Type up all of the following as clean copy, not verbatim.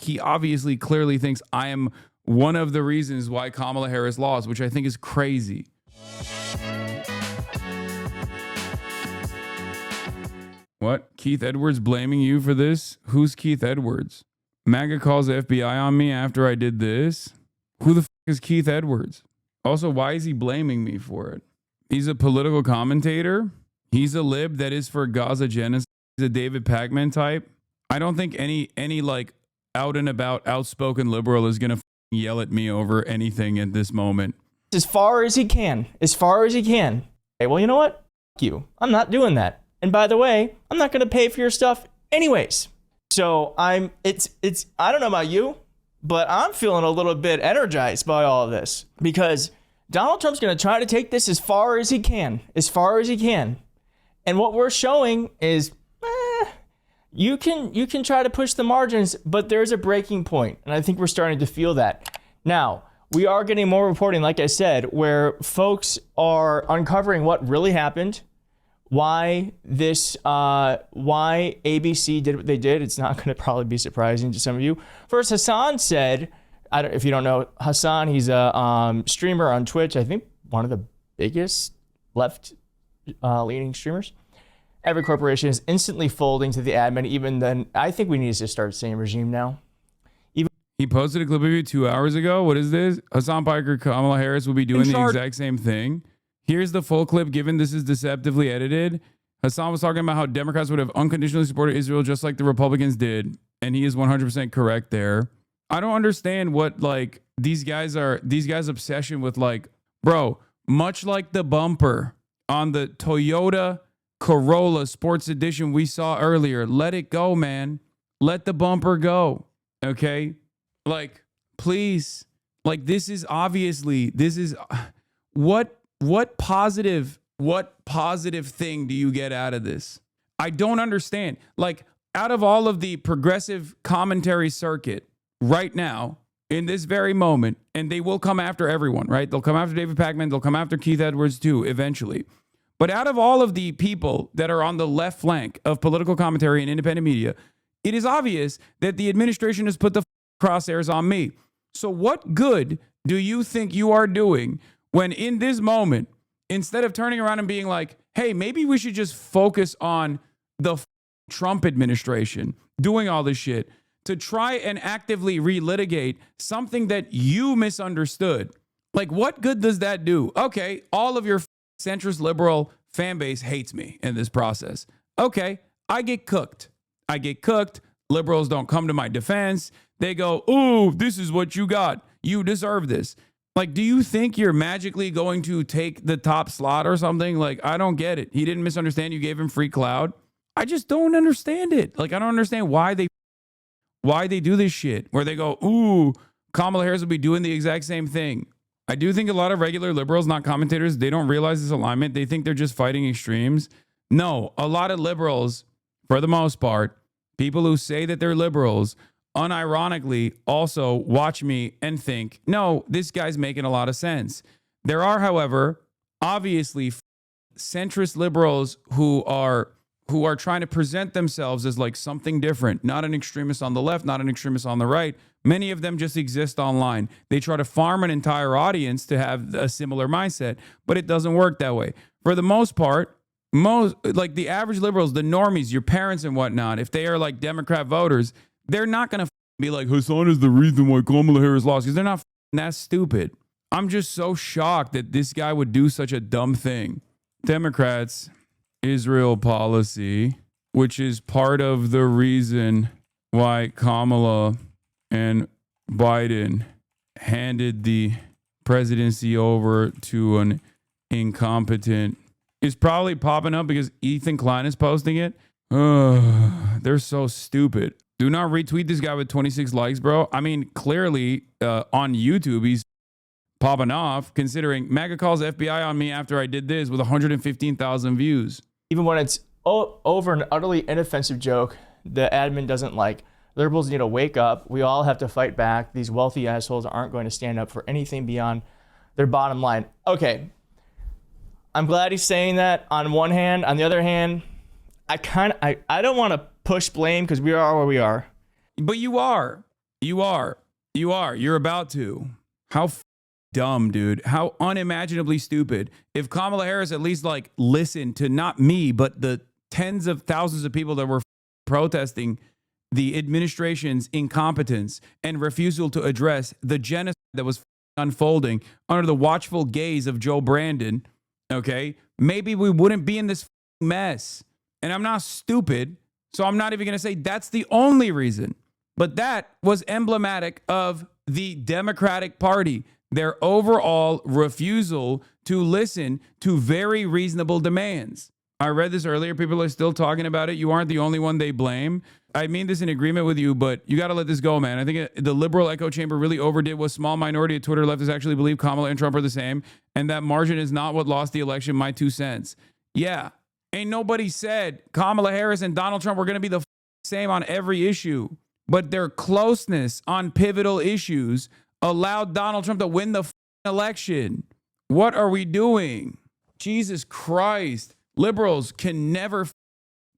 he obviously clearly thinks I am one of the reasons why Kamala Harris lost, which I think is crazy. What? Keith Edwards blaming you for this? Who's Keith Edwards? MAGA calls the FBI on me after I did this? Who the f is Keith Edwards? Also, why is he blaming me for it? He's a political commentator. He's a lib that is for Gaza genocide. He's a David Pacman type. I don't think any like out and about outspoken liberal is going to yell at me over anything at this moment. As far as he can. As far as he can. Hey, well, you know what? F you. I'm not doing that. And by the way, I'm not going to pay for your stuff anyways. So I don't know about you, but I'm feeling a little bit energized by all of this because Donald Trump's going to try to take this as far as he can, And what we're showing is, you can try to push the margins, but there's a breaking point. And I think we're starting to feel that. Now, we are getting more reporting, like I said, where folks are uncovering what really happened. Why ABC did what they did. It's not going to probably be surprising to some of you. First, Hasan said, if you don't know Hasan, he's a streamer on Twitch. I think one of the biggest left leaning streamers. Every corporation is instantly folding to the admin. Even then, I think we need to start saying regime now. He posted a clip of you 2 hours ago. What is this? Hasan Piker, Kamala Harris will be doing the exact same thing. Here's the full clip, given this is deceptively edited. Hasan was talking about how Democrats would have unconditionally supported Israel just like the Republicans did. And he is 100% correct there. I don't understand what like these guys' obsession with like, bro, much like the bumper on the Toyota Corolla Sports Edition we saw earlier. Let it go, man. Let the bumper go. Okay? Like, please. Like, this is what positive thing do you get out of this? I don't understand. Like, out of all of the progressive commentary circuit right now, in this very moment, and they will come after everyone, right? They'll come after David Pacman. They'll come after Keith Edwards too, eventually. But out of all of the people that are on the left flank of political commentary and independent media, it is obvious that the administration has put the crosshairs on me. So what good do you think you are doing when in this moment, instead of turning around and being like, hey, maybe we should just focus on the Trump administration doing all this shit to try and actively relitigate something that you misunderstood? Like, what good does that do? Okay, all of your centrist liberal fan base hates me in this process. Okay, I get cooked. Liberals don't come to my defense. They go, ooh, this is what you got. You deserve this. Like, do you think you're magically going to take the top slot or something? Like, I don't get it. He didn't misunderstand. You gave him free cloud. I just don't understand it. Like, I don't understand why they do this shit where they go, ooh, Kamala Harris will be doing the exact same thing. I do think a lot of regular liberals, not commentators, they don't realize this alignment. They think they're just fighting extremes. No, a lot of liberals, for the most part, people who say that they're liberals, unironically also watch me and think, no, this guy's making a lot of sense. There are, however, obviously centrist liberals who are trying to present themselves as like something different, not an extremist on the left, not an extremist on the right. Many of them just exist online. They try to farm an entire audience to have a similar mindset, but it doesn't work that way. For the most part, like the average liberals, the normies, your parents and whatnot, if they are like Democrat voters, they're not going to be like, Hasan is the reason why Kamala Harris lost, because they're not that stupid. I'm just so shocked that this guy would do such a dumb thing. Democrats, Israel policy, which is part of the reason why Kamala and Biden handed the presidency over to an incompetent, is probably popping up because Ethan Klein is posting it. They're so stupid. Do not retweet this guy with 26 likes, bro. I mean, clearly on YouTube, he's popping off, considering MAGA calls FBI on me after I did this with 115,000 views. Even when it's over an utterly inoffensive joke, the admin doesn't like. Liberals need to wake up. We all have to fight back. These wealthy assholes aren't going to stand up for anything beyond their bottom line. Okay, I'm glad he's saying that on one hand. On the other hand, I don't want to push blame because we are where we are. But you are. You are. You are. You're about to. How dumb, dude. How unimaginably stupid. If Kamala Harris at least like listened to not me, but the tens of thousands of people that were protesting the administration's incompetence and refusal to address the genocide that was unfolding under the watchful gaze of Joe Brandon, okay, maybe we wouldn't be in this mess. And I'm not stupid, so I'm not even going to say that's the only reason. But that was emblematic of the Democratic Party, their overall refusal to listen to very reasonable demands. I read this earlier. People are still talking about it. You aren't the only one they blame. I mean this in agreement with you, but you got to let this go, man. I think the liberal echo chamber really overdid what small minority of Twitter leftists actually believe Kamala and Trump are the same, and that margin is not what lost the election, my 2 cents. Yeah, ain't nobody said Kamala Harris and Donald Trump were going to be the same on every issue, but their closeness on pivotal issues allowed Donald Trump to win the election. What are we doing? Jesus Christ. Liberals can never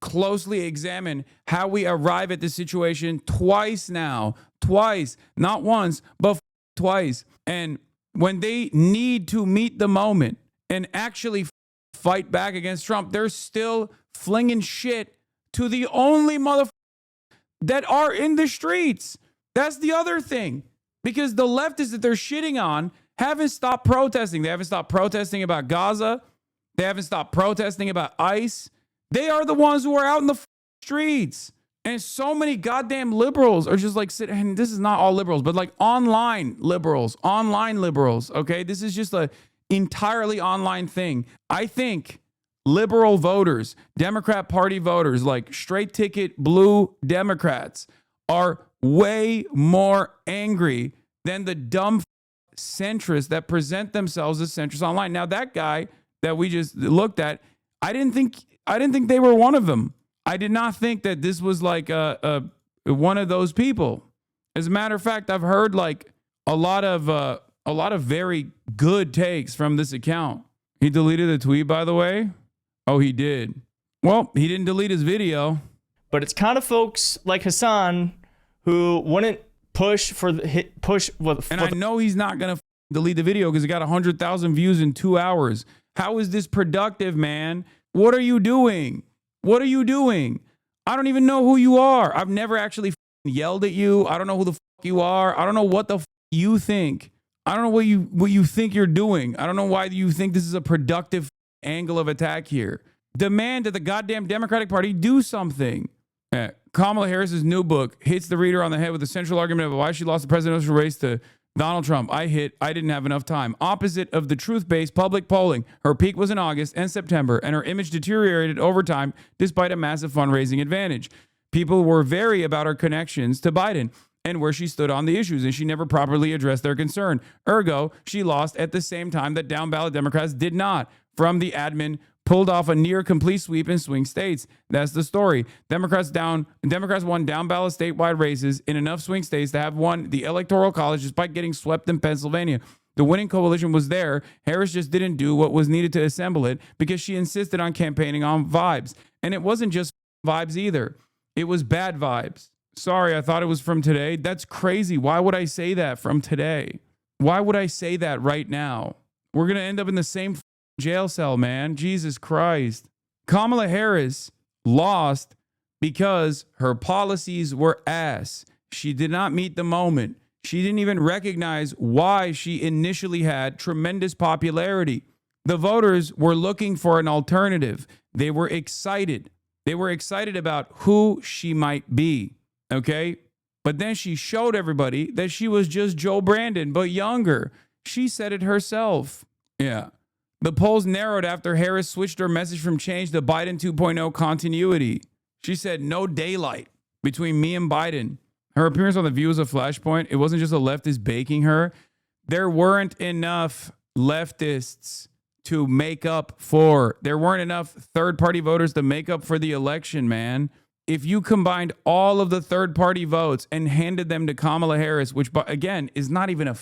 closely examine how we arrive at this situation twice now. Twice. Not once, but twice. And when they need to meet the moment and actually fight back against Trump, they're still flinging shit to the only motherfuckers that are in the streets. That's the other thing. Because the leftists that they're shitting on haven't stopped protesting. They haven't stopped protesting about Gaza. They haven't stopped protesting about ICE. They are the ones who are out in the streets. And so many goddamn liberals are just like sitting, and this is not all liberals, but like online liberals, okay? This is just a entirely online thing. I think liberal voters, Democrat Party voters, like straight ticket blue Democrats are way more angry than the dumb centrists that present themselves as centrists online. Now that guy that we just looked at, I didn't think they were one of them. I did not think that this was like one of those people. As a matter of fact, I've heard like a lot of very good takes from this account. He deleted the tweet, by the way. Oh, he did. Well, he didn't delete his video. But it's kind of folks like Hasan who wouldn't push for the hit push. And I know he's not gonna delete the video because it got 100,000 views in 2 hours. How is this productive, man? What are you doing? What are you doing? I don't even know who you are. I've never actually yelled at you. I don't know who the you are. I don't know what the you think. I don't know what you think you're doing. I don't know why you think this is a productive angle of attack here. Demand that the goddamn Democratic Party do something. Kamala Harris's new book hits the reader on the head with a central argument about why she lost the presidential race to Donald Trump. I didn't have enough time. Opposite of the truth-based public polling, her peak was in August and September, and her image deteriorated over time despite a massive fundraising advantage. People were wary about her connections to Biden and where she stood on the issues, and she never properly addressed their concern. Ergo, she lost at the same time that down-ballot Democrats did not. From the admin, pulled off a near complete sweep in swing states. That's the story. Democrats won down-ballot statewide races in enough swing states to have won the Electoral College despite getting swept in Pennsylvania. The winning coalition was there. Harris just didn't do what was needed to assemble it because she insisted on campaigning on vibes. And it wasn't just vibes either. It was bad vibes. Sorry, I thought it was from today. That's crazy. Why would I say that from today? Why would I say that right now? We're going to end up in the same jail cell, man. Jesus Christ. Kamala Harris lost because her policies were ass. She did not meet the moment. She didn't even recognize why she initially had tremendous popularity. The voters were looking for an alternative. They were excited. They were excited about who she might be. Okay? But then she showed everybody that she was just Joe Brandon, but younger. She said it herself. Yeah. The polls narrowed after Harris switched her message from change to Biden 2.0 continuity. She said, no daylight between me and Biden. Her appearance on The View was a flashpoint. It wasn't just a leftist baking her. There weren't enough leftists to make up for. There weren't enough third-party voters to make up for the election, man. If you combined all of the third-party votes and handed them to Kamala Harris, which, again, is not even a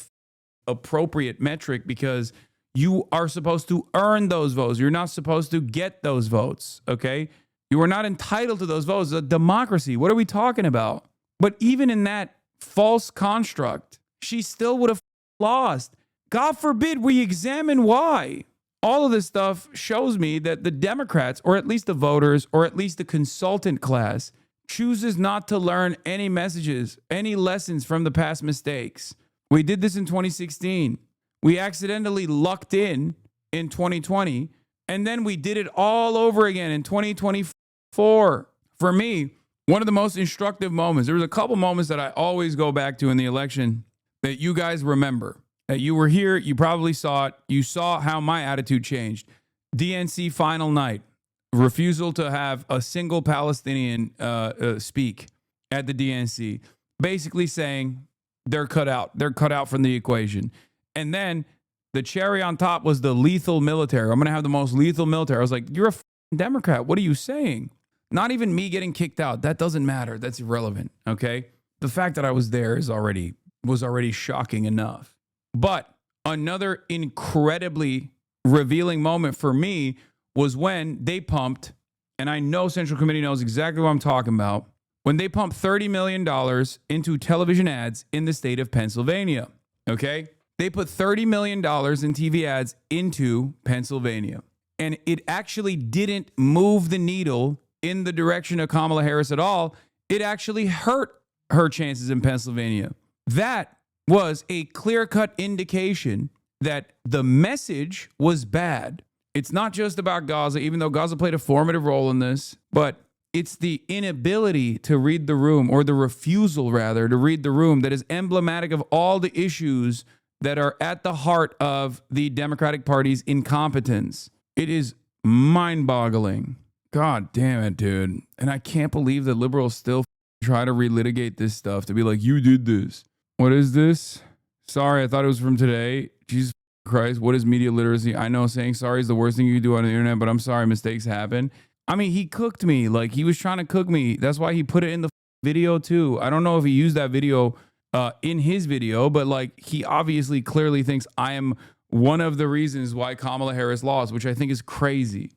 appropriate metric because you are supposed to earn those votes. You're not supposed to get those votes, okay? You are not entitled to those votes. It's a democracy. What are we talking about? But even in that false construct, she still would have lost. God forbid we examine why. All of this stuff shows me that the Democrats, or at least the voters, or at least the consultant class, chooses not to learn any messages, any lessons from the past mistakes. We did this in 2016. We accidentally lucked in 2020, and then we did it all over again in 2024. For me, one of the most instructive moments, there was a couple moments that I always go back to in the election that you guys remember. That you were here, you probably saw it. You saw how my attitude changed. DNC final night, refusal to have a single Palestinian speak at the DNC, basically saying they're cut out. They're cut out from the equation. And then the cherry on top was the lethal military. I'm going to have the most lethal military. I was like, you're a Democrat. What are you saying? Not even me getting kicked out. That doesn't matter. That's irrelevant. Okay. The fact that I was there was already shocking enough. But another incredibly revealing moment for me was when they pumped, and I know Central Committee knows exactly what I'm talking about, when they pumped $30 million into television ads in the state of Pennsylvania. Okay? They put $30 million in TV ads into Pennsylvania. And it actually didn't move the needle in the direction of Kamala Harris at all. It actually hurt her chances in Pennsylvania. That was a clear-cut indication that the message was bad. It's not just about Gaza, even though Gaza played a formative role in this, but it's the inability to read the room, or the refusal, rather, to read the room that is emblematic of all the issues that are at the heart of the Democratic Party's incompetence. It is mind-boggling. God damn it, dude. And I can't believe that liberals still try to relitigate this stuff to be like, you did this. What is this? Sorry, I thought it was from today. Jesus Christ, what is media literacy? I know saying sorry is the worst thing you can do on the internet, but I'm sorry, mistakes happen. I mean, he cooked me. Like, he was trying to cook me. That's why he put it in the video too. I don't know if he used that video in his video, but like, he obviously clearly thinks I am one of the reasons why Kamala Harris lost, which I think is crazy.